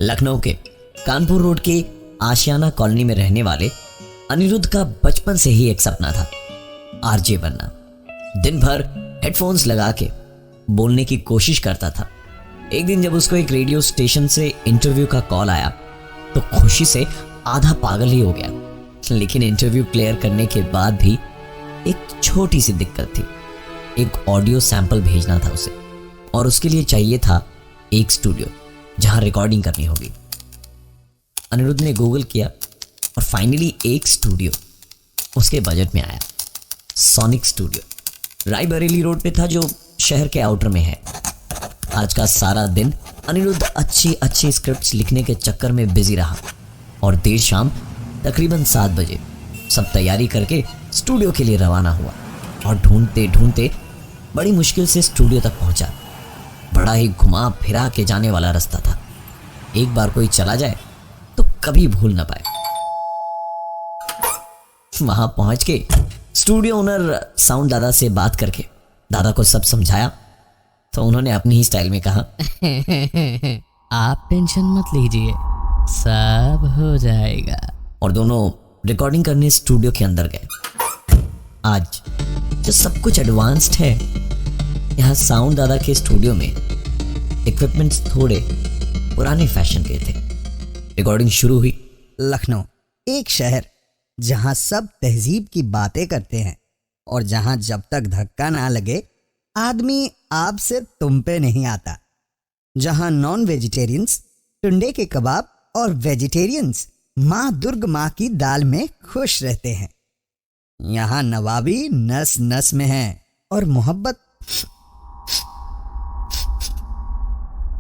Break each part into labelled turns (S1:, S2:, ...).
S1: लखनऊ के कानपुर रोड के आशियाना कॉलोनी में रहने वाले अनिरुद्ध का बचपन से ही एक सपना था, आरजे बनना। दिन भर हेडफोन्स लगा के बोलने की कोशिश करता था। एक दिन जब उसको एक रेडियो स्टेशन से इंटरव्यू का कॉल आया तो खुशी से आधा पागल ही हो गया। लेकिन इंटरव्यू क्लियर करने के बाद भी एक छोटी सी दिक्कत थी। एक ऑडियो सैंपल भेजना था उसे, और उसके लिए चाहिए था एक स्टूडियो जहां रिकॉर्डिंग करनी होगी। अनिरुद्ध ने गूगल किया और फाइनली एक स्टूडियो उसके बजट में आया। सोनिक स्टूडियो रायबरेली रोड पे था, जो शहर के आउटर में है। आज का सारा दिन अनिरुद्ध अच्छी स्क्रिप्ट्स लिखने के चक्कर में बिजी रहा और देर शाम तकरीबन 7 बजे सब तैयारी करके स्टूडियो के लिए रवाना हुआ और ढूंढते ढूंढते बड़ी मुश्किल से स्टूडियो तक पहुंचा। बड़ा ही घुमा फिरा के जाने वाला रास्ता था। एक बार कोई चला जाए तो कभी भूल ना पाए। वहां पहुंच के स्टूडियो ओनर साउंड दादा से बात करके दादा को सब समझाया तो उन्होंने अपनी ही स्टाइल में कहा,
S2: आप टेंशन मत लीजिए, सब हो जाएगा।
S1: और दोनों रिकॉर्डिंग करने स्टूडियो के अंदर गए। आज जो सब कुछ एडवांस्ड है, यहाँ साउंड दादा के स्टूडियो में इक्विपमेंट्स थोड़े पुराने फैशन के थे। रिकॉर्डिंग शुरू हुई।
S3: लखनऊ एक शहर जहां सब तहजीब की बातें करते हैं और जहां जब तक धक्का ना लगे आदमी आप से तुम पे नहीं आता। जहां नॉन वेजिटेरियंस टुंडे के कबाब और वेजिटेरियंस माँ दुर्ग माँ की दाल में खुश रहते हैं। यहाँ नवाबी नस नस में है और मोहब्बत।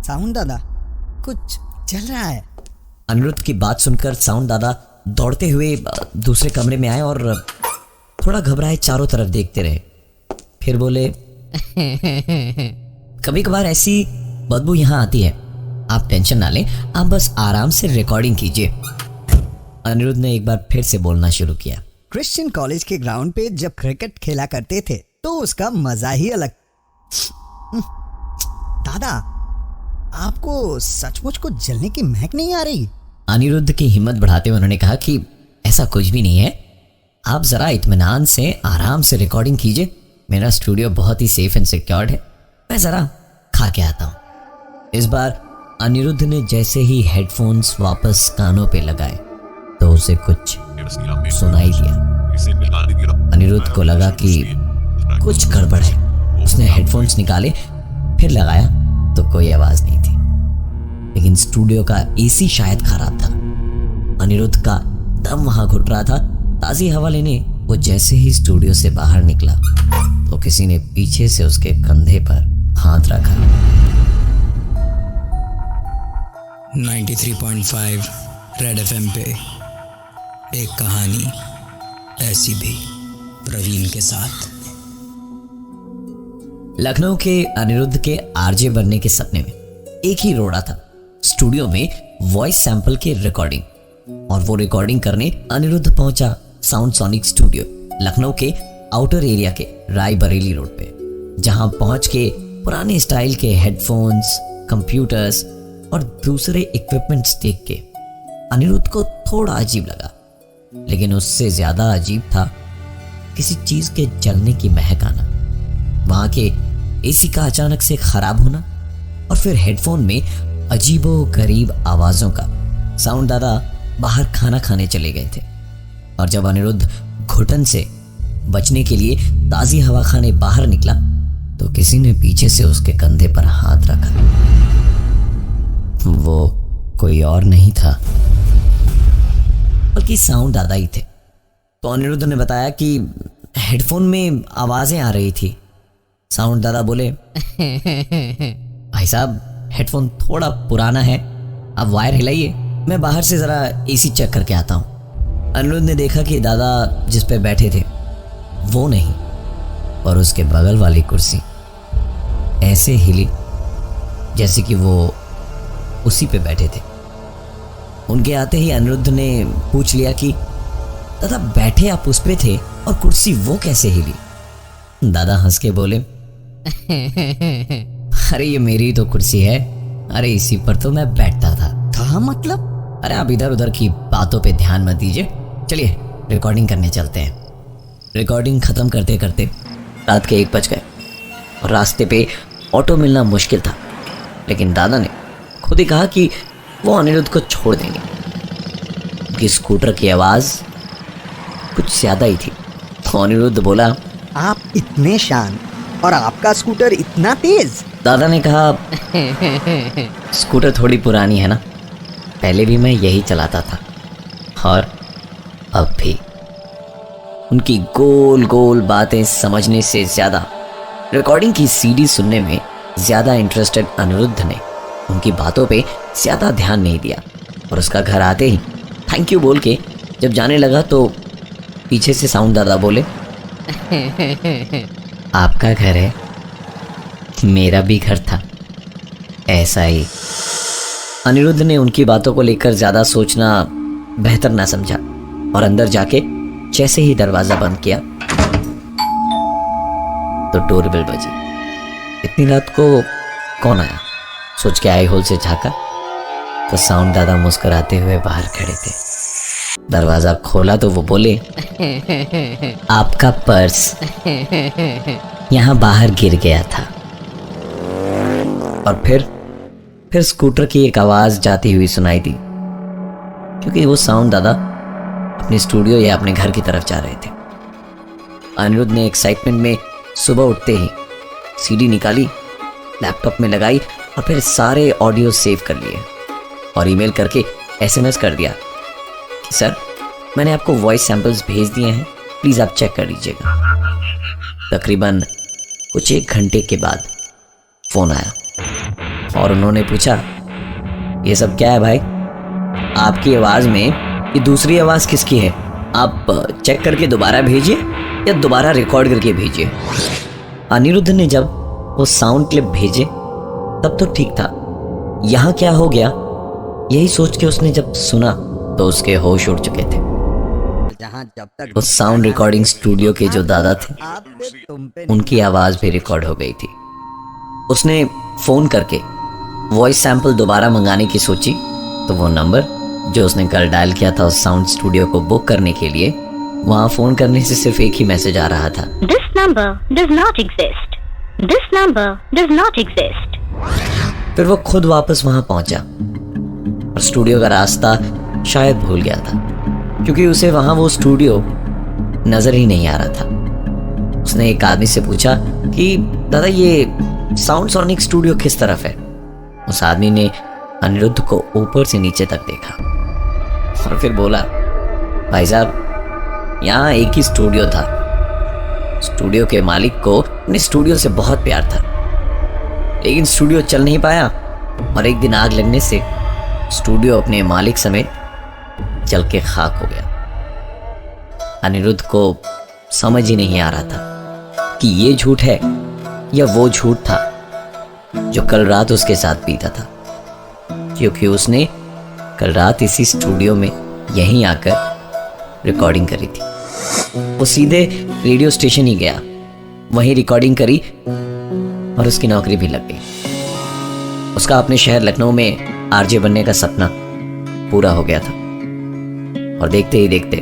S3: साउंड दादा, कुछ चल रहा है।
S1: अनिरुद्ध की बात सुनकर साउंड दादा दौड़ते हुए दूसरे कमरे में आए और थोड़ा घबराए चारों तरफ देखते रहे। फिर बोले, कभी कभार ऐसी बदबू यहाँ आती है, आप टेंशन ना लें, आप बस आराम से रिकॉर्डिंग कीजिए। अनिरुद्ध ने एक बार फिर से बोलना शुरू किया।
S3: क्रिश्चियन कॉलेज के ग्राउंड पे जब क्रिकेट खेला करते थे तो उसका मजा ही अलग। दादा, आपको सचमुच को जलने की महक नहीं आ रही?
S1: अनिरुद्ध की हिम्मत बढ़ाते हुए उन्होंने कहा कि ऐसा कुछ भी नहीं है, आप जरा इत्मीनान से आराम से रिकॉर्डिंग कीजिए। मेरा स्टूडियो बहुत ही सेफ एंड सिक्योर्ड है, मैं जरा खा के आता हूँ। इस बार अनिरुद्ध ने जैसे ही हेडफोन्स वापस कानों पे लगाए तो उसे कुछ सुनाई दिया। अनिरुद्ध को लगा कि कुछ गड़बड़ है। उसने हेडफोन्स निकाले, फिर लगाया तो कोई आवाज नहीं थी, लेकिन स्टूडियो का एसी शायद खराब था। अनिरुद्ध का दम वहां घुट रहा था। ताजी हवा लेने वो जैसे ही स्टूडियो से बाहर निकला तो किसी ने पीछे से उसके कंधे पर हाथ रखा।
S4: 93.5 रेड एफएम पे एक कहानी ऐसी भी, प्रवीण के साथ।
S1: लखनऊ के अनिरुद्ध के आरजे बनने के सपने में एक ही रोड़ा था, स्टूडियो में वॉइस सैंपल की रिकॉर्डिंग। और वो रिकॉर्डिंग करने अनिरुद्ध पहुंचा साउंड सोनिक स्टूडियो, लखनऊ के आउटर एरिया के रायबरेली रोड पे। जहां पहुंच के पुराने स्टाइल के हेडफोन्स, कंप्यूटर्स और दूसरे इक्विपमेंट्स देख के अनिरुद्ध को थोड़ा अजीब लगा, लेकिन उससे ज्यादा अजीब था किसी चीज के जलने की महक आना, वहां के एसी का अचानक से खराब होना और फिर हेडफोन में अजीबो गरीब आवाजों का। साउंड दादा बाहर खाना खाने चले गए थे और जब अनिरुद्ध घुटन से बचने के लिए ताजी हवा खाने बाहर निकला तो किसी ने पीछे से उसके कंधे पर हाथ रखा। वो कोई और नहीं था बल्कि साउंड दादा ही थे। तो अनिरुद्ध ने बताया कि हेडफोन में आवाजें आ रही थी। साउंड दादा बोले, भाई साहब, हेडफोन थोड़ा पुराना है, आप वायर हिलाइए, मैं बाहर से जरा एसी चेक करके आता हूँ। अनिरुद्ध ने देखा कि दादा जिस पे बैठे थे वो नहीं, और उसके बगल वाली कुर्सी ऐसे हिली जैसे कि वो उसी पे बैठे थे। उनके आते ही अनिरुद्ध ने पूछ लिया कि दादा, बैठे आप उस पे थे और कुर्सी वो कैसे हिली? दादा हंस के बोले, अरे ये मेरी तो कुर्सी है, अरे इसी पर तो मैं बैठता था।
S3: हाँ मतलब?
S1: अरे आप इधर उधर की बातों पे ध्यान मत दीजिए, चलिए रिकॉर्डिंग करने चलते हैं। रिकॉर्डिंग ख़त्म करते करते रात के 1 बज गए और रास्ते पे ऑटो मिलना मुश्किल था, लेकिन दादा ने खुद ही कहा कि वो अनिरुद्ध को छोड़ देंगे। उनकी स्कूटर की आवाज़ कुछ ज़्यादा ही थी, तो अनिरुद्ध बोला,
S3: आप इतने शांत और आपका स्कूटर इतना तेज?
S1: दादा ने कहा, स्कूटर थोड़ी पुरानी है ना, पहले भी मैं यही चलाता था और अब भी। उनकी गोल गोल बातें समझने से ज़्यादा रिकॉर्डिंग की सीडी सुनने में ज़्यादा इंटरेस्टेड अनिरुद्ध ने उनकी बातों पे ज़्यादा ध्यान नहीं दिया और उसका घर आते ही थैंक यू बोल के जब जाने लगा तो पीछे से साउंड दादा बोले, आपका घर है, मेरा भी घर था, ऐसा ही। अनिरुद्ध ने उनकी बातों को लेकर ज़्यादा सोचना बेहतर ना समझा और अंदर जाके जैसे ही दरवाज़ा बंद किया तो डोरबेल बजी। इतनी रात को कौन आया सोच के आई होल से झांका तो साउंड दादा मुस्कुराते हुए बाहर खड़े थे। दरवाज़ा खोला तो वो बोले, आपका पर्स यहाँ बाहर गिर गया था। और फिर स्कूटर की एक आवाज़ जाती हुई सुनाई दी, क्योंकि वो साउंड दादा अपने स्टूडियो या अपने घर की तरफ जा रहे थे। अनिरुद्ध ने एक्साइटमेंट में सुबह उठते ही सीडी निकाली, लैपटॉप में लगाई और फिर सारे ऑडियो सेव कर लिए और ईमेल करके एसएमएस कर दिया कि सर मैंने आपको वॉइस सैंपल्स भेज दिए हैं, प्लीज़ आप चेक कर लीजिएगा। तकरीबन कुछ 1 घंटे के बाद फ़ोन आया और उन्होंने पूछा, ये सब क्या है भाई? आपकी आवाज़ में ये दूसरी आवाज़ किसकी है? आप चेक करके दोबारा भेजिए या दोबारा रिकॉर्ड करके भेजिए। अनिरुद्ध ने जब वो साउंड क्लिप भेजे तब तो ठीक था, यहाँ क्या हो गया यही सोच के उसने जब सुना तो उसके होश उड़ चुके थे।
S3: जहाँ जब तक
S1: उस साउंड रिकॉर्डिंग स्टूडियो के जो दादा थे
S3: आपसे तुम पे
S1: उनकी आवाज़ भी रिकॉर्ड हो गई थी। उसने फ़ोन करके वॉइस सैंपल दोबारा मंगाने की सोची तो वो नंबर जो उसने कल डायल किया था उस साउंड स्टूडियो को बुक करने के लिए, वहाँ फ़ोन करने से सिर्फ एक ही मैसेज आ रहा था,
S5: This number does not exist. This number does not exist.
S1: फिर वो खुद वापस वहाँ पहुँचा और स्टूडियो का रास्ता शायद भूल गया था, क्योंकि उसे वहाँ वो स्टूडियो नज़र ही नहीं आ रहा था। उसने एक आदमी से पूछा कि दादा ये साउंड सोनिक स्टूडियो किस तरफ है? उस आदमी ने अनिरुद्ध को ऊपर से नीचे तक देखा और फिर बोला, भाई साहब यहाँ एक ही स्टूडियो था। स्टूडियो के मालिक को अपने स्टूडियो से बहुत प्यार था, लेकिन स्टूडियो चल नहीं पाया और एक दिन आग लगने से स्टूडियो अपने मालिक समेत जल के खाक हो गया। अनिरुद्ध को समझ ही नहीं आ रहा था कि ये झूठ है या वो झूठ था जो कल रात उसके साथ बीता था, क्योंकि उसने कल रात इसी स्टूडियो में यहीं आकर रिकॉर्डिंग करी थी। वो सीधे रेडियो स्टेशन ही गया, वहीं रिकॉर्डिंग करी और उसकी नौकरी भी लग गई। उसका अपने शहर लखनऊ में आरजे बनने का सपना पूरा हो गया था और देखते ही देखते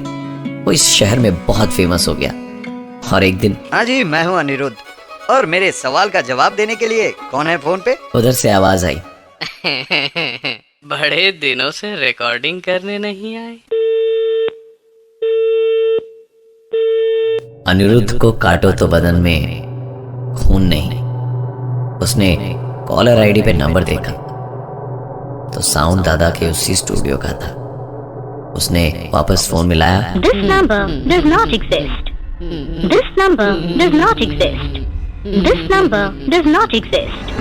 S1: वो इस शहर में बहुत फेमस हो गया। और एक दिन,
S3: हाँ जी मैं हूँ अनिरुद्ध और मेरे सवाल का जवाब देने के लिए कौन है फोन पे?
S1: उधर से आवाज आई,
S2: बड़े दिनों से रिकॉर्डिंग करने नहीं आए।
S1: अनिरुद्ध को काटो तो बदन में खून नहीं। उसने कॉलर आईडी पे नंबर देखा तो साउंड दादा के उसी स्टूडियो का था। उसने वापस फोन मिलाया,
S5: This number does not exist. This number does not exist. This number does not exist.